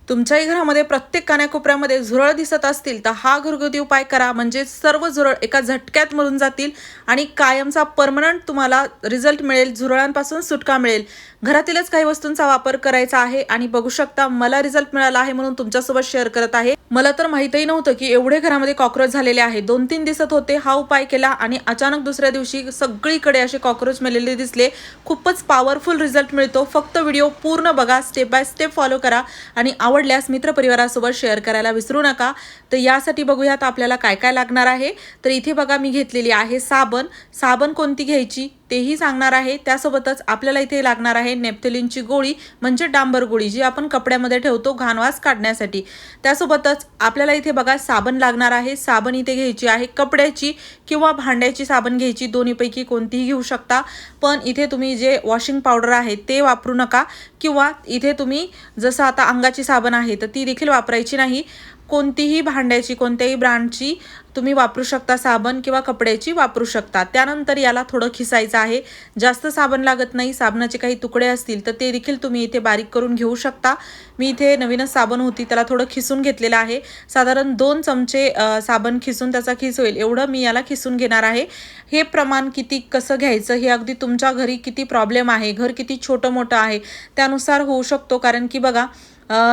तुमच्याही घरामध्ये प्रत्येक कानाकोपऱ्यामध्ये झुरळ दिसत असतील तर हा घरगुती उपाय करा, म्हणजे सर्व झुरळ एका झटक्यात मरून जातील आणि कायमचा परमनंट तुम्हाला रिझल्ट मिळेल, झुरळांपासून सुटका मिळेल. घरातीलच काही वस्तूंचा वापर करायचा आहे आणि बघू शकता मला रिझल्ट मिळाला आहे म्हणून तुमच्यासोबत शेअर करत आहे. मला तर माहितही नव्हतं की एवढे घरामध्ये कॉक्रोच झालेले आहे. 2-3 दिसत होते, हा उपाय केला आणि अचानक दुसऱ्या दिवशी सगळीकडे असे कॉक्रोच मेलेले दिसले. खूपच पॉवरफुल रिझल्ट मिळतो. फक्त व्हिडिओ पूर्ण बघा, स्टेप बाय स्टेप फॉलो करा आणि आवडल्यास मित्रपरिवारासोबत शेअर करायला विसरू नका. तर यासाठी बघूयात आपल्याला काय काय लागणार आहे. तर इथे बघा मी घेतलेली आहे साबण कोणती घ्यायची तेही सांगणार आहे. त्यासोबतच आपल्याला इथे लागणार आहे नेप्थेलिनची गोळी, म्हणजे डांबर गोळी, जी आपण कपड्यामध्ये ठेवतो घाणवास काढण्यासाठी. त्यासोबतच आपल्याला इथे बघा साबण लागणार आहे. साबण इथे घ्यायची आहे कपड्याची किंवा भांड्याची साबण घ्यायची, दोन्हीपैकी कोणतीही घेऊ शकता. पण इथे तुम्ही जे वॉशिंग पावडर आहे ते वापरू नका, किंवा इथे तुम्ही जसं आता अंगाची साबण आहे तर ती देखील वापरायची नाही. कोणतीही भांड्याची, कोणत्याही ब्रँडची तुम्ही वापरू शकता साबण, किंवा कपड्याची वापरू शकता. त्यानंतर याला थोडं खिसायचं आहे. जास्त साबण लागत नाही. साबणाचे काही तुकडे असतील तर ते देखील तुम्ही इथे बारीक करून घेऊ शकता. मी इथे नवीनच साबण होती त्याला थोडं खिसून घेतलेलं आहे. साधारण 2 चमचे साबण खिसून त्याचा खिस होईल एवढं मी याला खिसून घेणार आहे. हे प्रमाण किती कसं घ्यायचं हे अगदी तुमच्या घरी किती प्रॉब्लेम आहे, घर किती छोटं मोठं आहे त्यानुसार होऊ शकतो. कारण की बघा,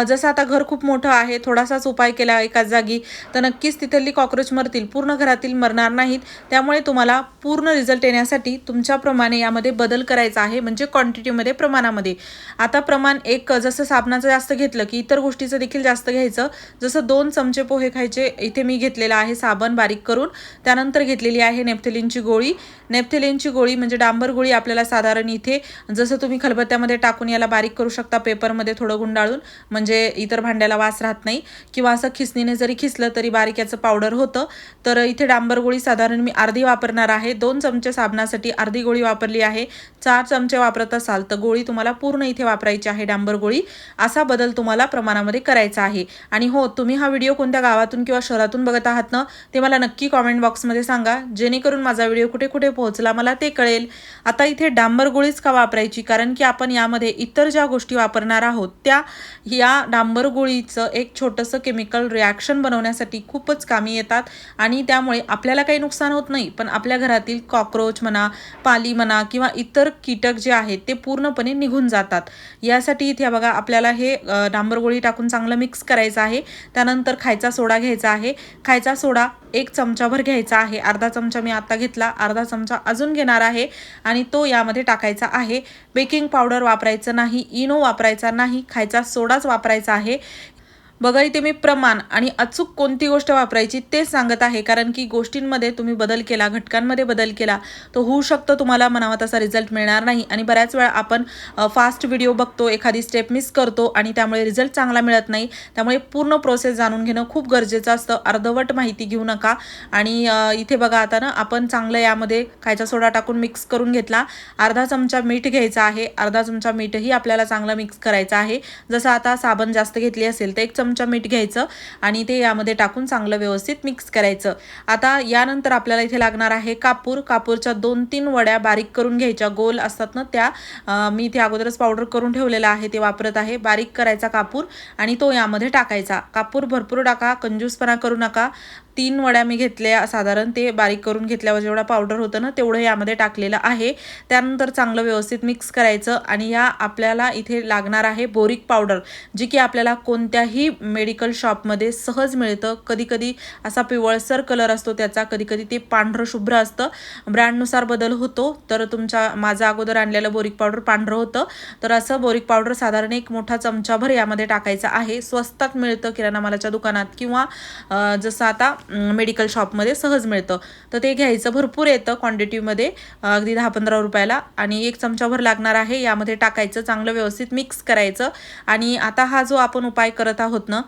जसं आता घर खूप मोठं आहे, थोडासाच उपाय केला एकाच जागी तर नक्कीच तिथली कॉक्रोच मरतील, पूर्ण घरातील मरणार नाहीत. त्यामुळे तुम्हाला पूर्ण रिझल्ट येण्यासाठी तुमच्याप्रमाणे यामध्ये बदल करायचा आहे, म्हणजे क्वांटिटीमध्ये, प्रमाणामध्ये. आता प्रमाण एक जसं साबणाचं जास्त घेतलं की इतर गोष्टीचं देखील जास्त घ्यायचं. जसं 2 चमचे पोहे खायचे इथे मी घेतलेला आहे साबण बारीक करून. त्यानंतर घेतलेली आहे नेप्थेलिनची गोळी. नेप्थेलिनची गोळी म्हणजे डांबर गोळी आपल्याला साधारण इथे जसं तुम्ही खलबत्त्यामध्ये टाकून याला बारीक करू शकता, पेपरमध्ये थोडं गुंडाळून, म्हणजे इतर भांड्याला वास राहत नाही, किंवा असं खिसणीने जरी खिसलं तरी बारीक याचं पावडर होतं. तर इथे डांबर गोळी साधारण मी अर्धी वापरणार आहे. 2 चमचे साबणासाठी अर्धी गोळी वापरली आहे. 4 चमचे वापरत असाल तर गोळी तुम्हाला पूर्ण इथे वापरायची आहे, डांबर गोळी. असा बदल तुम्हाला प्रमाणामध्ये करायचा आहे. आणि हो, तुम्ही हा व्हिडिओ कोणत्या गावातून किंवा शहरातून बघत आहात ना, ते मला नक्की कॉमेंट बॉक्समध्ये सांगा, जेणेकरून माझा व्हिडिओ कुठे कुठे पोहोचला मला ते कळेल. आता इथे डांबर गोळीच का वापरायची, कारण की आपण यामध्ये इतर ज्या गोष्टी वापरणार आहोत त्या या डांबर गोळीचं एक छोटंसं केमिकल रिॲक्शन बनवण्यासाठी खूपच कामी येतात. आणि त्यामुळे आपल्याला काही नुकसान होत नाही, पण आपल्या घरातील कॉक्रोच म्हणा, पाली म्हणा, किंवा इतर कीटक जे आहेत ते पूर्णपणे निघून जातात. यासाठी इथे बघा आपल्याला हे डांबर गोळी टाकून चांगलं मिक्स करायचं आहे. त्यानंतर खायचा सोडा घ्यायचा आहे. खायचा सोडा 1 चमचाभर घ्यायचा आहे. अर्धा चमचा मी आता घेतला, अर्धा चमचा अजून घेणार आहे आणि तो यामध्ये टाकायचा आहे. बेकिंग पावडर वापरायचं नाही, इनो वापरायचा नाही, खायचा सोडाच वापरायचा आहे. बघा इथे मी प्रमाण आणि अचूक कोणती गोष्ट वापरायची ते सांगत आहे, कारण की गोष्टींमध्ये तुम्ही बदल केला, घटकांमध्ये बदल केला तर होऊ शकतं तुम्हाला म्हणावा तसा रिझल्ट मिळणार नाही. आणि बऱ्याच वेळा आपण फास्ट व्हिडिओ बघतो, एखादी स्टेप मिस करतो आणि त्यामुळे रिझल्ट चांगला मिळत नाही. त्यामुळे पूर्ण प्रोसेस जाणून घेणं खूप गरजेचं असतं. अर्धवट माहिती घेऊ नका. आणि इथे बघा आता ना आपण चांगलं यामध्ये खायचा सोडा टाकून मिक्स करून घेतला. अर्धा चमचा मीठ घ्यायचा आहे. अर्धा चमचा मीठही आपल्याला चांगलं मिक्स करायचं आहे. जसं आता साबण जास्त घेतली असेल तर 1 चमचा मीठ घ्यायचं आणि ते यामध्ये टाकून चांगलं व्यवस्थित मिक्स करायचं. आता यानंतर आपल्याला इथे लागणार आहे कापूरच्या 2-3 वड्या बारीक करून घ्यायच्या, गोल असतात ना त्या. मी इथे अगोदरच पावडर करून ठेवलेला आहे ते वापरत आहे. बारीक करायचा कापूर आणि तो यामध्ये टाकायचा. कापूर भरपूर टाका, कंजूसपणा करू नका. 3 वड्या मी घेतल्या, साधारण ते बारीक करून घेतल्यावर जेवढा पावडर होतं ना तेवढं यामध्ये टाकलेलं आहे. त्यानंतर चांगलं व्यवस्थित मिक्स करायचं. आणि या आपल्याला इथे लागणार आहे बोरिक पावडर, जी की आपल्याला कोणत्याही मेडिकल शॉपमध्ये सहज मिळतं. कधी कधी असा पिवळसर कलर असतो त्याचा, कधी कधी ते पांढरं शुभ्र असतं, ब्रँडनुसार बदल होतो. तर माझं अगोदर आणलेलं बोरिक पावडर पांढरं होतं. तर असं बोरिक पावडर साधारण 1 मोठा चमचाभर यामध्ये टाकायचं आहे. स्वस्तात मिळतं किराणा मालाच्या दुकानात, किंवा जसं आता मेडिकल शॉपमध्ये सहज मिळतं. तर ते घ्यायचं, भरपूर येतं क्वांटिटीमध्ये, अगदी 10-15 रुपयाला. आणि 1 चमचाभर लागणार आहे, यामध्ये टाकायचं, चांगलं व्यवस्थित मिक्स करायचं. आणि आता हा जो आपण उपाय करत आहोत ना,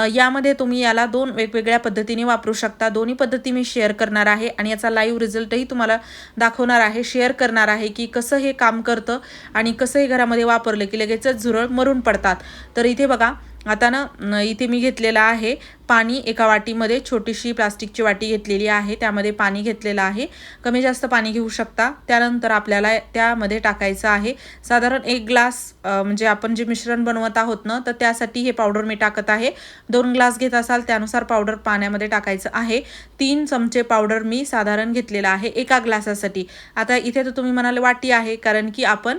यामध्ये तुम्ही याला 2 वेगवेगळ्या पद्धतीने वापरू शकता. दोन्ही पद्धती मी शेअर करणार आहे आणि याचा लाईव्ह रिझल्टही तुम्हाला दाखवणार आहे, शेअर करणार आहे की कसं हे काम करतं आणि कसं हे घरामध्ये वापरलं की लगेचच झुरळ मरून पडतात. तर इथे बघा आता ना इथे मी घेतलेला आहे पाणी, एका वाटीमध्ये छोटीशी प्लास्टिकची वाटी घेतलेली आहे, त्यामध्ये पाणी घेतलेलं आहे. कमी जास्त पाणी घेऊ शकता. त्यानंतर आपल्याला त्यामध्ये टाकायचं आहे साधारण 1 ग्लास, म्हणजे आपण जे मिश्रण बनवत आहोत ना, तर त्यासाठी हे पावडर मी टाकत आहे. 2 ग्लास घेत असाल त्यानुसार पावडर पाण्यामध्ये टाकायचं आहे. 3 चमचे पावडर मी साधारण घेतलेला आहे एका ग्लासासाठी. आता इथे तर तुम्ही म्हणाले वाटी आहे, कारण की आपण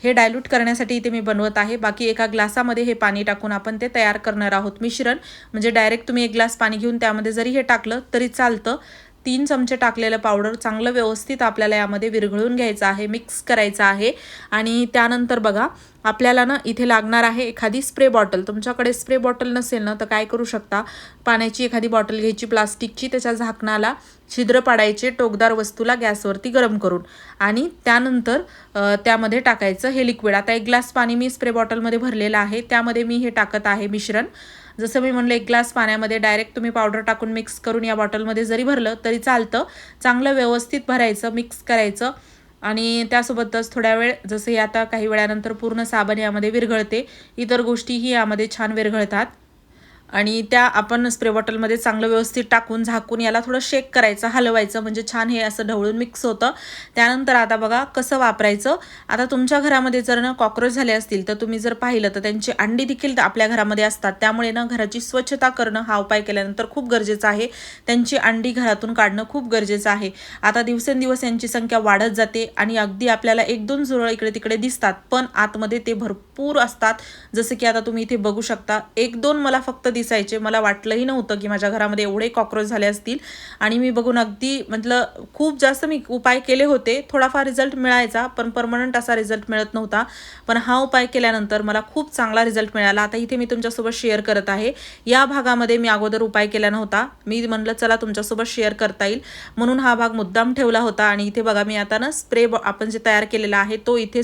हे डायल्यूट करण्यासाठी इथे मी बनवत आहे. बाकी एका ग्लासामध्ये हे पाणी टाकून आपण ते तयार करणार आहोत मिश्रण. म्हणजे डायरेक्ट तुम्ही 1 ग्लास पाणी घेऊन त्यामध्ये जरी हे टाकलं तरी चालतं. 3 चमचे टाकलेलं पावडर चांगलं व्यवस्थित आपल्याला यामध्ये विरघळून घ्यायचं आहे, मिक्स करायचं आहे. आणि त्यानंतर बघा आपल्याला ना इथे लागणार आहे एखादी स्प्रे बॉटल. तुमच्याकडे स्प्रे बॉटल नसेल ना तर काय करू शकता, पाण्याची एखादी बॉटल घ्यायची प्लास्टिकची, त्याच्या झाकणाला छिद्र पाडायचे टोकदार वस्तूला गॅसवरती गरम करून, आणि त्यानंतर त्यामध्ये टाकायचं हे लिक्विड. आता 1 ग्लास पाणी मी स्प्रे बॉटलमध्ये भरलेलं आहे, त्यामध्ये मी हे टाकत आहे मिश्रण. जसं मी म्हणलं 1 ग्लास पाण्यामध्ये डायरेक्ट तुम्ही पावडर टाकून मिक्स करून या बॉटलमध्ये जरी भरलं तरी चालतं. चांगलं व्यवस्थित भरायचं, मिक्स करायचं. आणि त्यासोबतच थोड्या वेळ, जसे आता काही वेळानंतर पूर्ण साबण यामध्ये विरघळते, इतर गोष्टीही यामध्ये छान विरघळतात. आणि त्या आपण स्प्रे बॉटलमध्ये चांगलं व्यवस्थित टाकून झाकून याला थोडं शेक करायचं, हलवायचं, म्हणजे छान हे असं ढवळून मिक्स होतं. त्यानंतर आता बघा कसं वापरायचं. आता तुमच्या घरामध्ये जर ना कॉक्रोच झाले असतील तर तुम्ही जर पाहिलं तर त्यांची अंडी देखील आपल्या घरामध्ये असतात. त्यामुळे ना घराची स्वच्छता करणं हा उपाय केल्यानंतर खूप गरजेचं आहे. त्यांची अंडी घरातून काढणं खूप गरजेचं आहे. आता दिवसेंदिवस यांची संख्या वाढत जाते आणि अगदी आपल्याला 1-2 झुरळ इकडे तिकडे दिसतात, पण आतमध्ये ते भरपूर असतात. जसं की आता तुम्ही इथे बघू शकता, 1-2 मला फक्त दिसायचे. मला वाटलंही नव्हतं की माझ्या घरामध्ये एवढे कॉक्रोच झाले असतील. आणि मी बघून अगदी म्हटलं, खूप जास्त मी उपाय केले होते, थोडाफार रिझल्ट मिळायचा पण परमनंट असा रिझल्ट मिळत नव्हता. पण हा उपाय केल्यानंतर मला खूप चांगला रिझल्ट मिळाला. आता इथे मी तुमच्यासोबत शेअर करत आहे. या भागामध्ये मी अगोदर उपाय केला नव्हता, मी म्हणलं चला तुमच्यासोबत शेअर करता येईल म्हणून हा भाग मुद्दाम ठेवला होता. आणि इथे बघा मी आता ना स्प्रे आपण जे तयार केलेला आहे तो इथे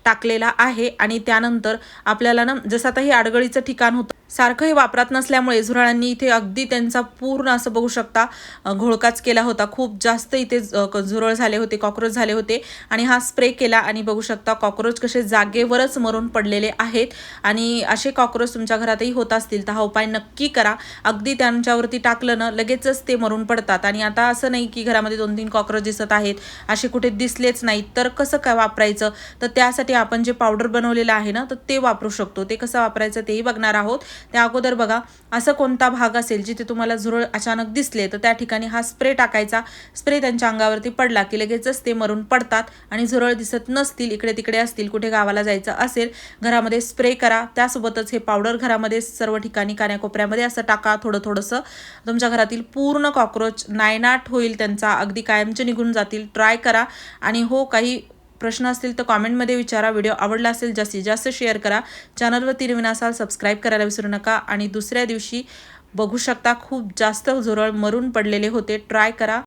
टाकलेला आहे. आणि त्यानंतर आपल्याला ना, जसं आता हे अडगळीचं ठिकाण होतं, सारखं हे वापरात नसल्यामुळे झुरळांनी इथे अगदी त्यांचा पूर्ण असं बघू शकता घोळकाच केला होता. खूप जास्त इथे झुरळ झाले होते, कॉक्रोच झाले होते. आणि हा स्प्रे केला आणि बघू शकता कॉक्रोच कसे जागेवरच मरून पडलेले आहेत. आणि असे कॉक्रोच तुमच्या घरातही होत असतील तर हा उपाय नक्की करा. अगदी त्यांच्यावरती टाकलं ना लगेचच ते मरून पडतात. आणि आता असं नाही की घरामध्ये 2-3 कॉक्रोच दिसत आहेत, असे कुठे दिसलेच नाहीत तर कसं काय वापरायचं, तर त्यासाठी आपण जे पावडर बनवलेलं आहे ना तर ते वापरू शकतो. ते कसं वापरायचं तेही बघणार आहोत. त्या अगोदर बघा, असं कोणता भाग असेल जिथे तुम्हाला झुरळ अचानक दिसले तर त्या ठिकाणी हा स्प्रे टाकायचा. स्प्रे त्यांच्या अंगावरती पडला की लगेचच ते मरून पडतात. आणि झुरळ दिसत नसतील, इकडे तिकडे असतील, कुठे गावाला जायचं असेल, घरामध्ये स्प्रे करा. त्यासोबतच हे पावडर घरामध्ये सर्व ठिकाणी कान्याकोपऱ्यामध्ये असं टाका थोडं थोडंसं. तुमच्या घरातील पूर्ण कॉक्रोच नायनाट होईल, त्यांचा अगदी कायमचे निघून जातील. ट्राय करा. आणि हो, काही प्रश्न असतील तर कॉमेंटमध्ये विचारा. व्हिडिओ आवडला असेल जास्तीत जास्त शेअर करा. चॅनलवरती नवीन असाल सबस्क्राईब करायला विसरू नका. आणि दुसऱ्या दिवशी बघू शकता खूप जास्त झुरळ मरून पडलेले होते. ट्राय करा.